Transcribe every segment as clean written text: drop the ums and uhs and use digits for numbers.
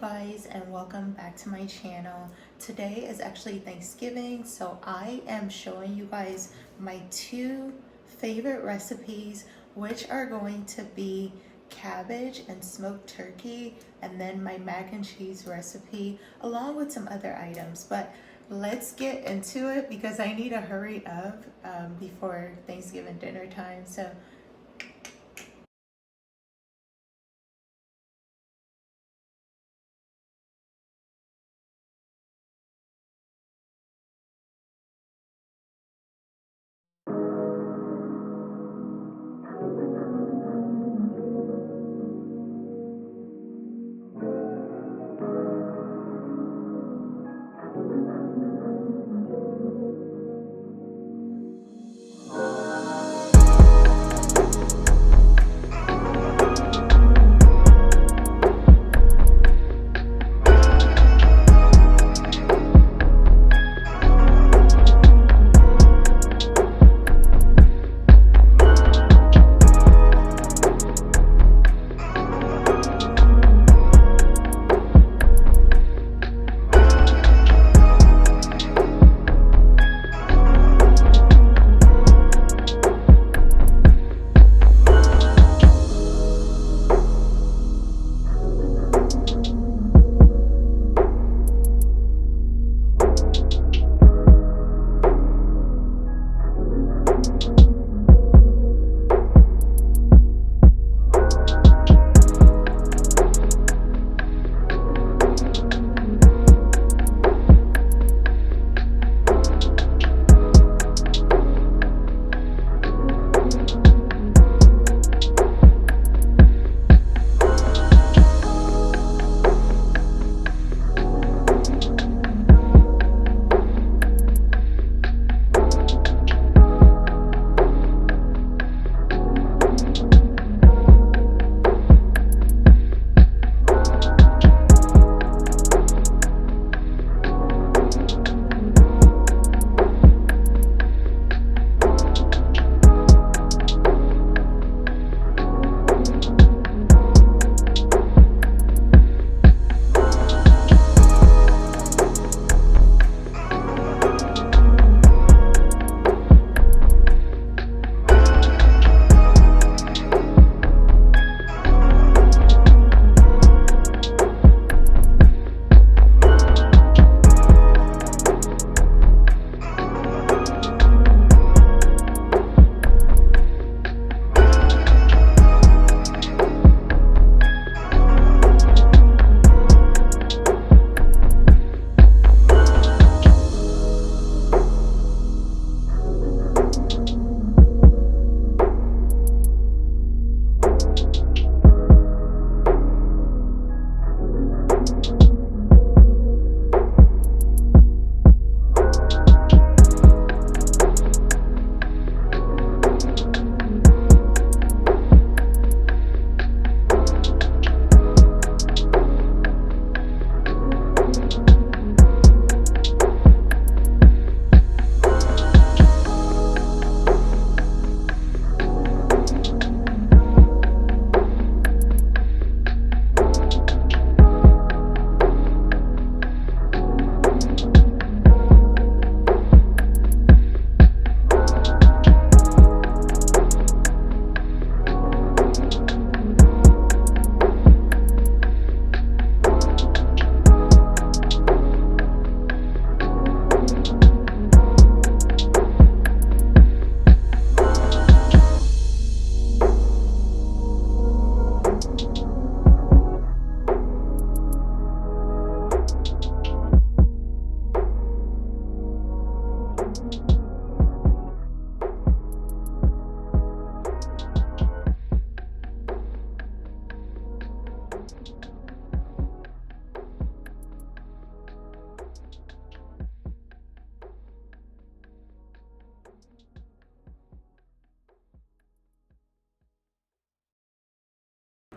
guys, and welcome back to my channel. Today is actually Thanksgiving, so I am showing you guys my two favorite recipes, which are going to be cabbage and smoked turkey, and then my mac and cheese recipe along with some other items. But let's get into it because I need to hurry up before Thanksgiving dinner time. So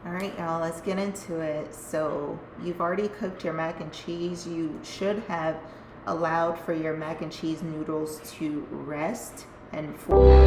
all right, y'all, let's get into it. So you've already cooked your mac and cheese. You should have allowed for your mac and cheese noodles to rest and for.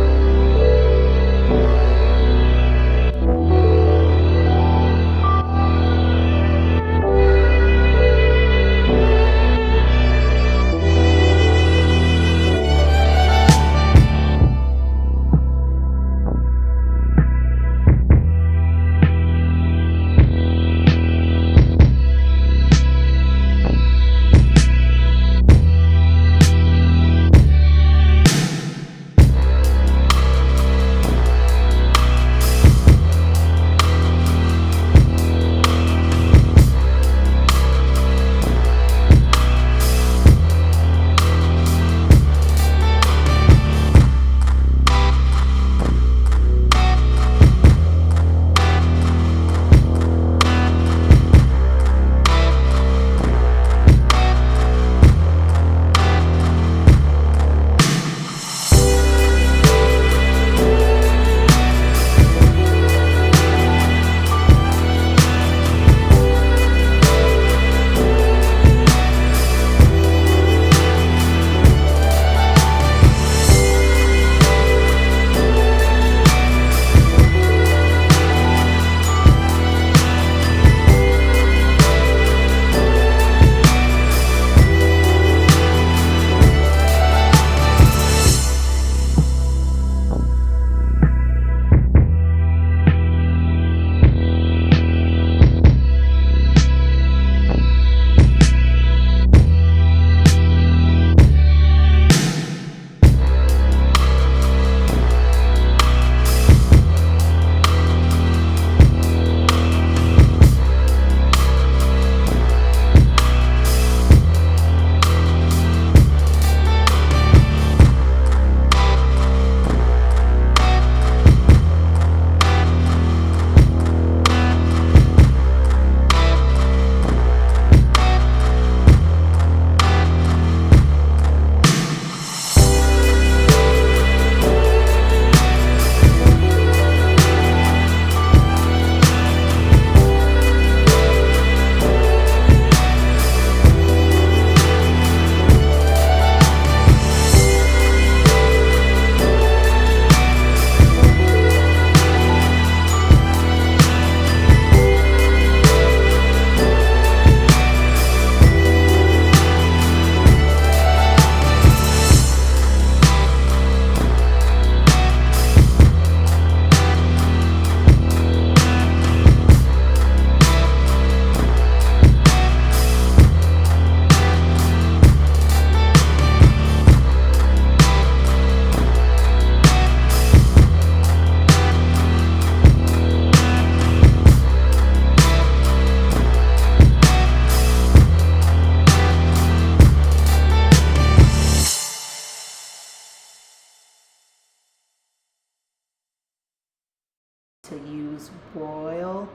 broil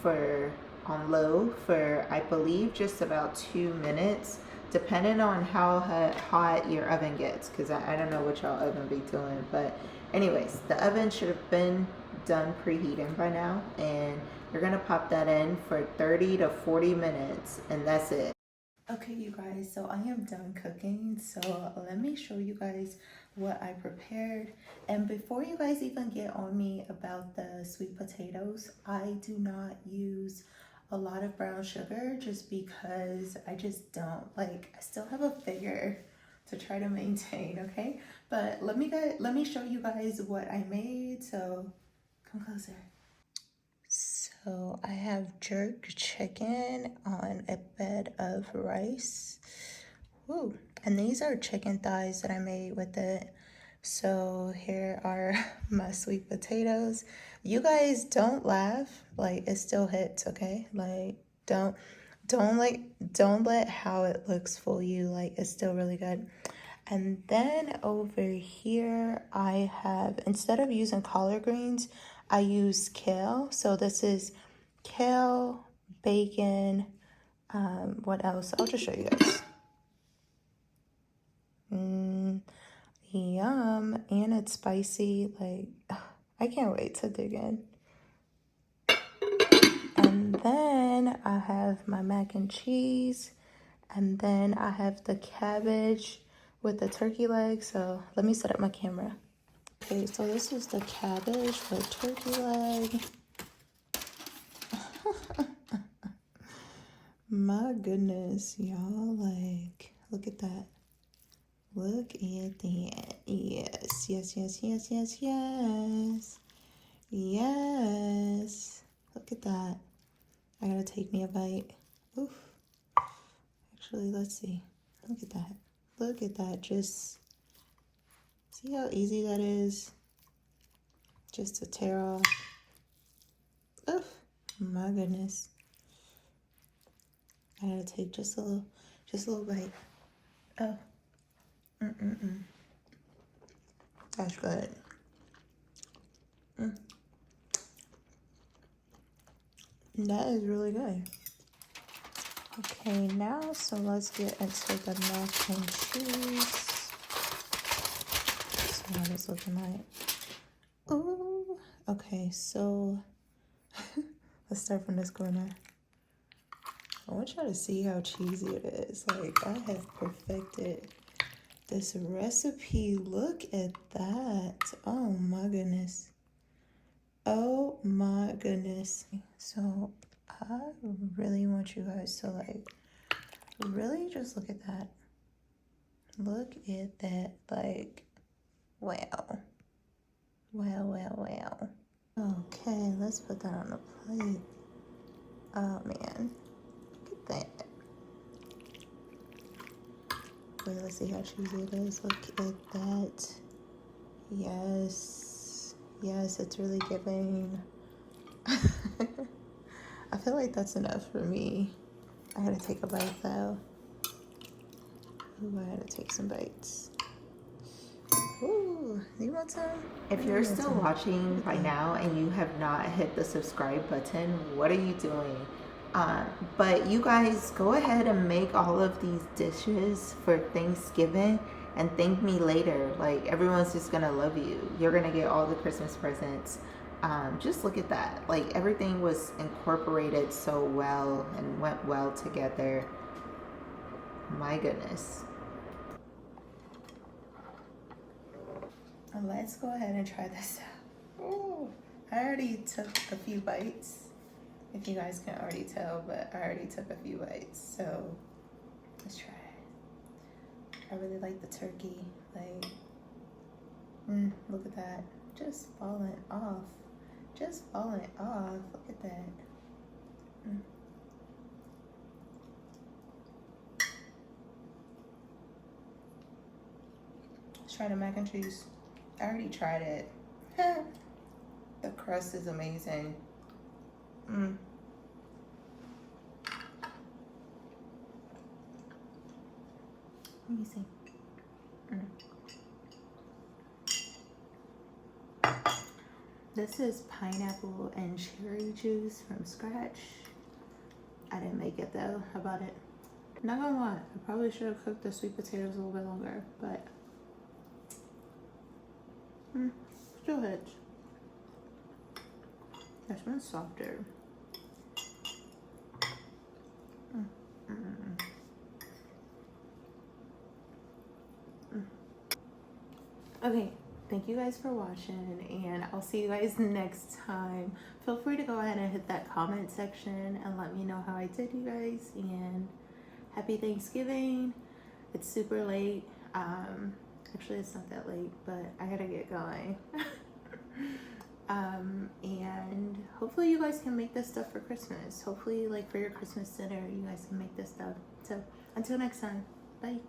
for on low for, I believe, just about 2 minutes, depending on how hot your oven gets, because I don't know what y'all oven be doing. But anyways, the oven should have been done preheating by now, and you're gonna pop that in for 30 to 40 minutes, and that's it. Okay, you guys, so I am done cooking, so let me show you guys what I prepared. And before you guys even get on me about the sweet potatoes, I do not use a lot of brown sugar just because I just don't, like, I still have a figure to try to maintain, okay? But let me show you guys what I made, so come closer. So I have jerk chicken on a bed of rice. Woo. And these are chicken thighs that I made with it. So here are my sweet potatoes. You guys don't laugh, like it still hits, okay? Like don't let how it looks fool you, like it's still really good. And then over here, I have, instead of using collard greens, I use kale. So this is kale, bacon, what else? I'll just show you guys. Yum, and it's spicy. Like, I can't wait to dig in. And then I have my mac and cheese. And then I have the cabbage with the turkey leg. So let me set up my camera. Okay, so this is the cabbage with turkey leg. My goodness, y'all, like, look at that. Look at that. Yes, yes, yes, yes, yes, yes. Yes. Look at that. I gotta take me a bite. Oof. Actually, let's see. Look at that. Look at that. Just see how easy that is? Just to tear off. Oof. My goodness. I gotta take just a little bite. Oh. That's good. That is really good. Okay, now, so let's get into the mac and cheese. So what it's looking like. Ooh. Okay, so let's start from this corner. I want y'all to see how cheesy it is. Like, I have perfected this recipe. Look at that. Oh my goodness. Oh my goodness. So I really want you guys to, like, really just look at that. Look at that. Like, wow. Wow, wow, wow. Okay, let's put that on the plate. Oh man, look at that. Wait, let's see how cheesy it is. Look at that. Yes. Yes, it's really giving. I feel like that's enough for me. I gotta take a bite though. Ooh, I gotta take some bites. Ooh, you want some? If you're still watching by now and you have not hit the subscribe button, what are you doing? But you guys go ahead and make all of these dishes for Thanksgiving and thank me later. Like, everyone's just gonna love you. You're gonna get all the Christmas presents. Just look at that. Like, everything was incorporated so well and went well together. My goodness. Let's go ahead and try this out. Ooh, I already took a few bites, if you guys can already tell, but I already took a few bites, so let's try it. I really like the turkey. Like, look at that. Just falling off. Just falling off. Look at that. Let's try the mac and cheese. I already tried it. The crust is amazing. Let me see. This is pineapple and cherry juice from scratch. I didn't make it though. How about it? Not gonna lie, I probably should have cooked the sweet potatoes a little bit longer, but still hits. This one's softer. Okay, thank you guys for watching, and I'll see you guys next time. Feel free to go ahead and hit that comment section and let me know how I did, you guys, and happy Thanksgiving. It's super late. Actually, it's not that late, but I gotta get going. And hopefully you guys can make this stuff for Christmas. Hopefully, like, for your Christmas dinner, you guys can make this stuff. So, until next time, bye.